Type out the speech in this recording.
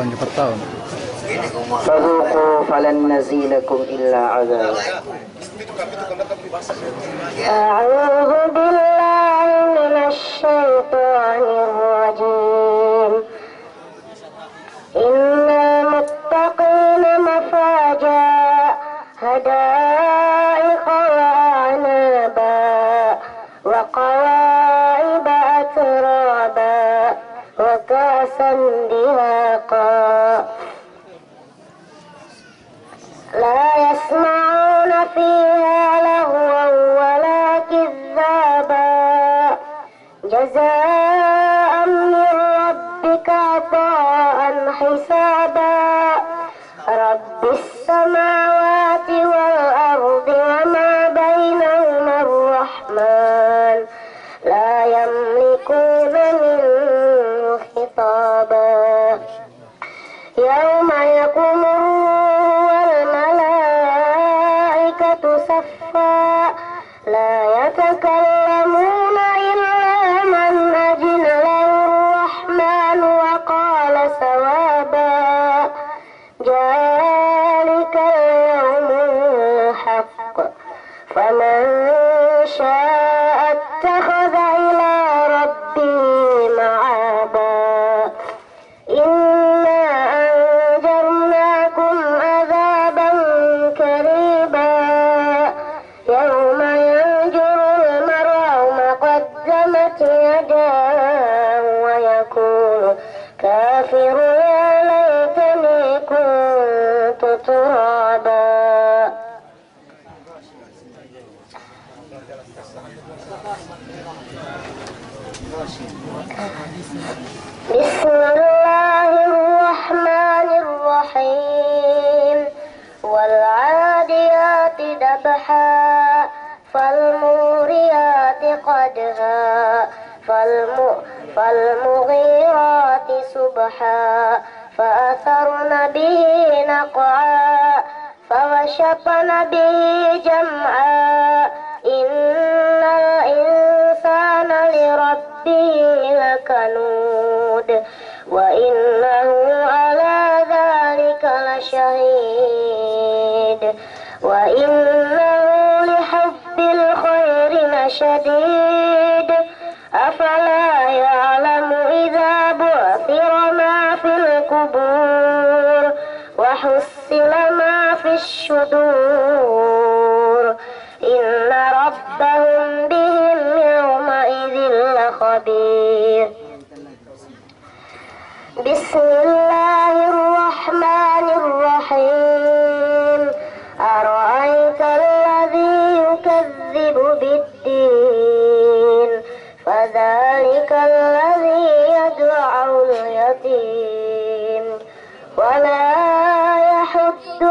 Cepat tahun. فذوقوا فلن نزيدكم إلا عذابا. أعوذ بالله من الشيطان الرجيم. إن المتقين مفازا حدائق وأعنابا وكواعب أترابا وكأسا دهاقا لا يسمعون فيها لغوا ولا كذابا جزاء من ربك عطاء حسابا رب السماوات والأرض وما بينهما الرحمن لا يملكون منه خطابا يوم يقوم لا يتكلمون إلا من أذن له الرحمن وقال صوابا ذلك اليوم الحق فمن شاء اتخذ إلى ربه مآبا إنا أنذرناكم عذابا قريبا يوم ينظر المرء ما قدمت يداه ويقول كافر يا ليتني كنت ترابا. بسم الله الرحمن الرحيم والعاديات ذبحا فالموريات قدحا فالمغيرات صبحا فأثرن به نقعا فوسطن به جمعا إن الإنسان لربه لكنود وإنه على ذلك لشهيد وإنه لحب الخير لشديد أفلا يعلم إذا بعثر ما في القبور وحصل ما في الصدور إن ربهم بهم يومئذ لخبير. بسم الله الرحمن الرحيم أرأيت الذي يكذب بالدين فذلك الذي يدع اليتيم ولا يحض